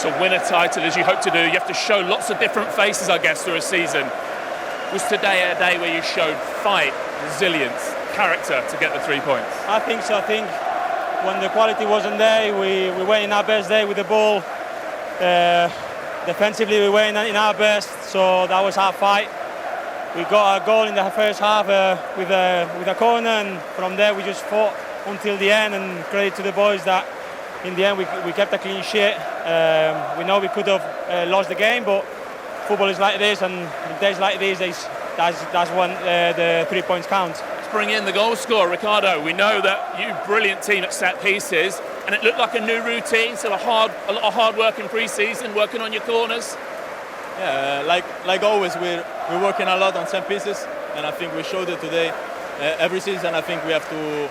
to win a title as you hope to do, you have to show lots of different faces, I guess, through a season. Was today a day where you showed fight, resilience, character to get the 3 points? I think so. I think when the quality wasn't there, we went in our best day with the ball. Defensively, we went in our best, so that was our fight. We got a goal in the first half with a corner, and from there we just fought until the end. And credit to the boys that in the end we kept a clean sheet. We know we could have lost the game, but football is like this, and in days like these, that's when the 3 points count. Let's bring in the goal scorer, Riccardo. We know that you're a brilliant team at set pieces, and it looked like a new routine, so a lot of hard work in pre-season, working on your corners. Yeah, like always, we're working a lot on set pieces, and I think we showed it today. Every season, I think we have to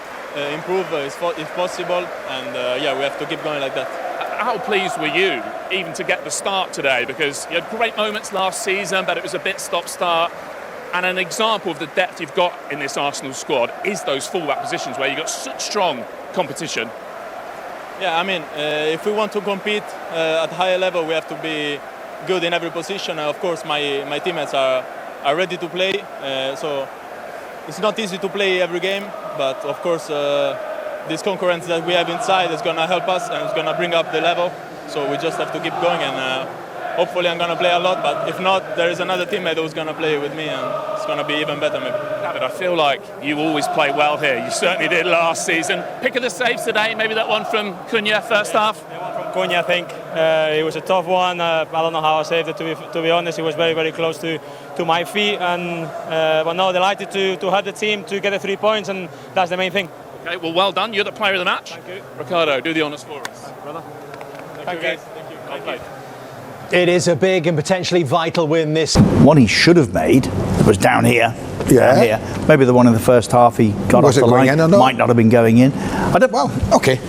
improve if possible, and yeah, we have to keep going like that. How pleased were you even to get the start today? Because you had great moments last season, but it was a bit stop-start. And an example of the depth you've got in this Arsenal squad is those full-back positions where you've got such strong competition. Yeah, I mean, if we want to compete at a higher level, we have to be good in every position. And of course, my teammates are ready to play. So it's not easy to play every game, but of course, this concurrence that we have inside is going to help us and it's going to bring up the level. So we just have to keep going, and hopefully I'm going to play a lot, but if not, there is another teammate who's going to play with me, and it's going to be even better maybe. David, I feel like you always play well here. You certainly did last season. Pick of the saves today, maybe that one from Cunha first half? The one from Cunha, I think. It was a tough one. I don't know how I saved it, to be honest. It was very, very close to my feet, and but no, delighted to have the team to get the 3 points, and that's the main thing. Okay, well done. You're the player of the match. Thank you. Riccardo, do the honours for us. Thank you, brother. Thank you guys. Thank you. Well played. It is a big and potentially vital win this. One he should have made was down here. Yeah. Down here. Maybe the one in the first half he got Was off it the going line. in or not? Might not have been going in. I don't. Well, okay.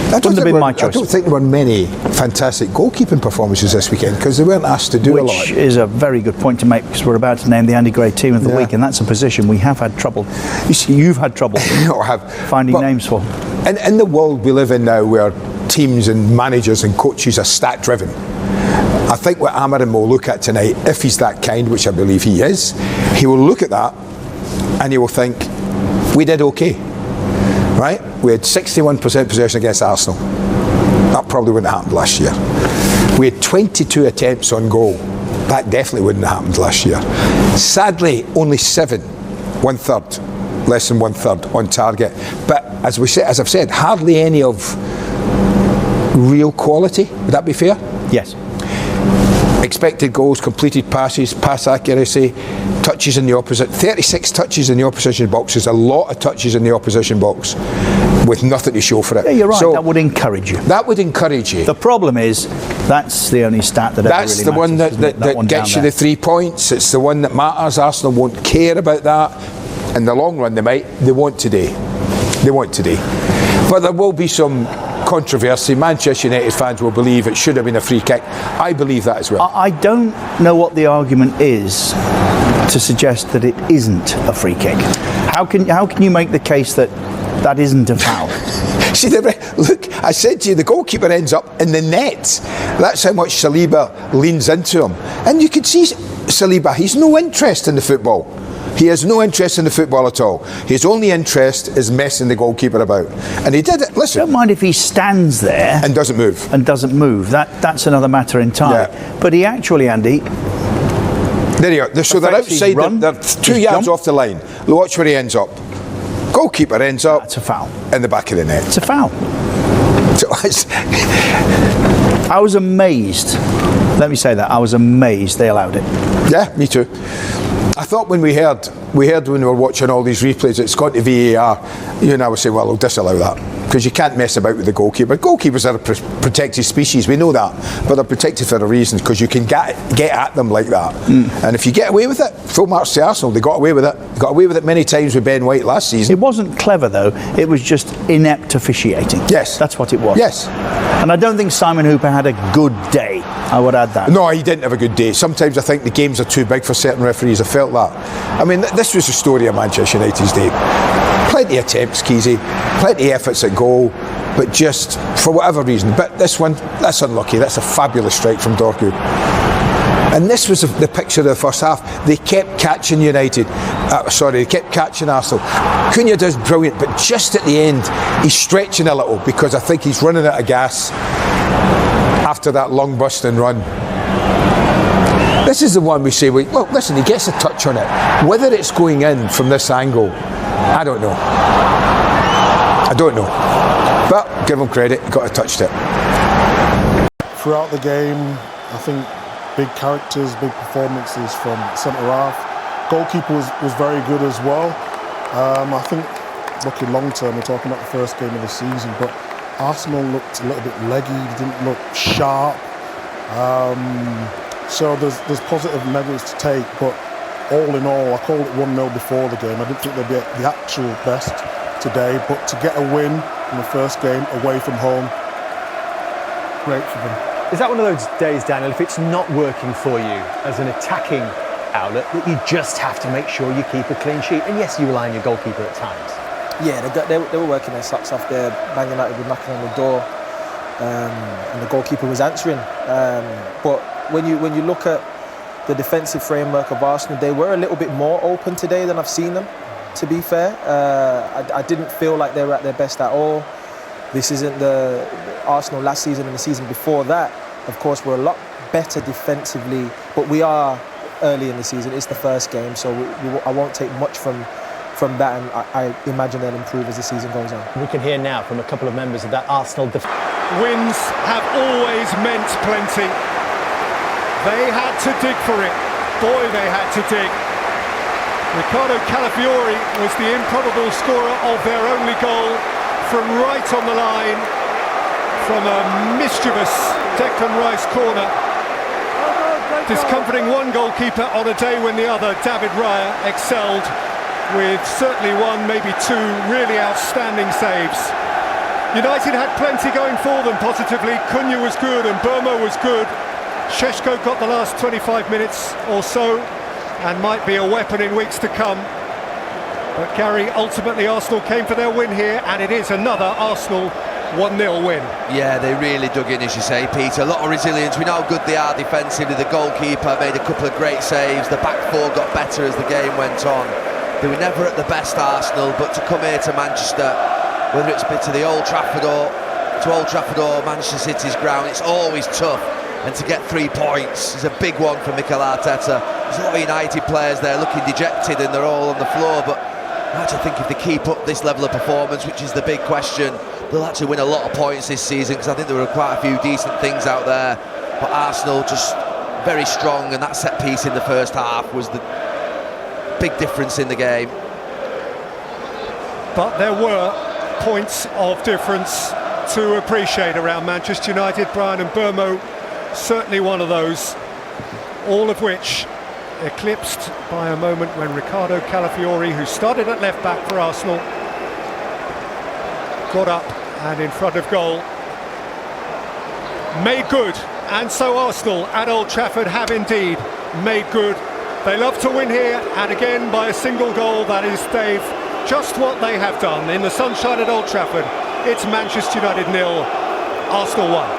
I Wouldn't have been my choice. don't think there were many fantastic goalkeeping performances this weekend because they weren't asked to do a lot. Which is a very good point to make, because we're about to name the Andy Gray team of the week, and that's a position we have had trouble. You see, you've had trouble finding names for. And in the world we live in now, where teams and managers and coaches are stat driven, I think what Amarin will look at tonight, if he's that kind, which I believe he is, he will look at that and he will think, we did okay, right? We had 61% possession against Arsenal. That probably wouldn't have happened last year. We had 22 attempts on goal. That definitely wouldn't have happened last year. Sadly, only 7, less than one third on target. But as I've said, hardly any of real quality. Would that be fair? Yes. Expected goals, completed passes, pass accuracy, touches in the opposite. 36 touches in the opposition box is a lot of touches in the opposition box with nothing to show for it. Yeah, you're right. So that would encourage you. That would encourage you. The problem is that's the only stat that ever really the one matters, that gets you the 3 points. It's the one that matters. Arsenal won't care about that. In the long run, they won't today. They won't today. But there will be some controversy. Manchester United fans will believe it should have been a free kick. I believe that as well. I don't know what the argument is to suggest that it isn't a free kick. How can you make the case that that isn't a foul? See, look, I said to you, the goalkeeper ends up in the net. That's how much Saliba leans into him. And you can see Saliba, he's no interest in the football. He has no interest in the football at all. His only interest is messing the goalkeeper about. And he did it. Listen. Don't mind if he stands there and doesn't move. That's another matter entirely. Yeah. But he actually, Andy. There you are. So they're outside. They're 2 yards off the line. Watch where he ends up. Goalkeeper ends up. That's a foul. In the back of the net. It's a foul. I was amazed. Let me say that. I was amazed they allowed it. Yeah, me too. I thought when we heard when we were watching all these replays, it's gone to VAR, you and I would say, well, we'll disallow that. Because you can't mess about with the goalkeeper. Goalkeepers are a protected species, we know that. But they're protected for a reason, because you can get at them like that. And if you get away with it, full marks to Arsenal, they got away with it. They got away with it many times with Ben White last season. It wasn't clever, though. It was just inept officiating. Yes. That's what it was. Yes. And I don't think Simon Hooper had a good day. I would add that. No, he didn't have a good day. Sometimes I think the games are too big for certain referees. I felt that. I mean, this was the story of Manchester United's day. Plenty of attempts, Keezy. Plenty of efforts at goal. but just for whatever reason. But this one, that's unlucky. That's a fabulous strike from Dorgu. And this was the picture of the first half. They kept catching United. They kept catching Arsenal. Cunha does brilliant, but just at the end, he's stretching a little because I think he's running out of gas after that long busting run. This is the one we say, well, listen, he gets a touch on it. Whether it's going in from this angle, I don't know. But give him credit, he got to touch it. Throughout the game, I think big characters, big performances from centre-half. Goalkeeper was very good as well. I think, looking long-term, we're talking about the first game of the season, but Arsenal looked a little bit leggy, didn't look sharp. So there's positive and negatives to take, but all in all, I called it 1-0 before the game. I didn't think they'd be at the actual best today, but to get a win in the first game away from home, great for them. Is that one of those days, Daniel, if it's not working for you as an attacking outlet, that you just have to make sure you keep a clean sheet? And yes, you rely on your goalkeeper at times. Yeah, they were working their socks off there. Man United were knocking on the door, and the goalkeeper was answering. But when you look at the defensive framework of Arsenal, they were a little bit more open today than I've seen them, to be fair. I didn't feel like they were at their best at all. This isn't the Arsenal last season and the season before that. Of course, we're a lot better defensively, but we are early in the season. It's the first game, so I won't take much from that, and I imagine they'll improve as the season goes on. We can hear now from a couple of members of that Arsenal defence. Wins have always meant plenty. They had to dig for it. Boy, they had to dig. Riccardo Calafiori was the improbable scorer of their only goal from right on the line, from a mischievous Declan Rice corner. Discomforting one goalkeeper on a day when the other, David Raya, excelled with certainly one, maybe two really outstanding saves. United had plenty going for them positively. Cunha was good and Burma was good. Šeško got the last 25 minutes or so and might be a weapon in weeks to come. But Gary, ultimately Arsenal came for their win here, and it is another Arsenal 1-0 win. Yeah, they really dug in, as you say, Peter. A lot of resilience. We know how good they are defensively. The goalkeeper made a couple of great saves. The back four got better as the game went on. They were never at the best, Arsenal, but to come here to Manchester, whether it's been to the Old Trafford or Manchester City's ground, it's always tough. And to get 3 points is a big one for Mikel Arteta. There's a lot of United players there looking dejected and they're all on the floor, but I actually think if they keep up this level of performance, which is the big question, they'll actually win a lot of points this season, because I think there were quite a few decent things out there. But Arsenal just very strong, and that set piece in the first half was the big difference in the game. But there were points of difference to appreciate around Manchester United. Brian and Burmo, certainly one of those, all of which eclipsed by a moment when Riccardo Calafiori, who started at left back for Arsenal, got up and in front of goal made good. And so Arsenal at Old Trafford have indeed made good. They love to win here, and again by a single goal. That is, Dave, just what they have done in the sunshine at Old Trafford. It's Manchester United 0, Arsenal 1.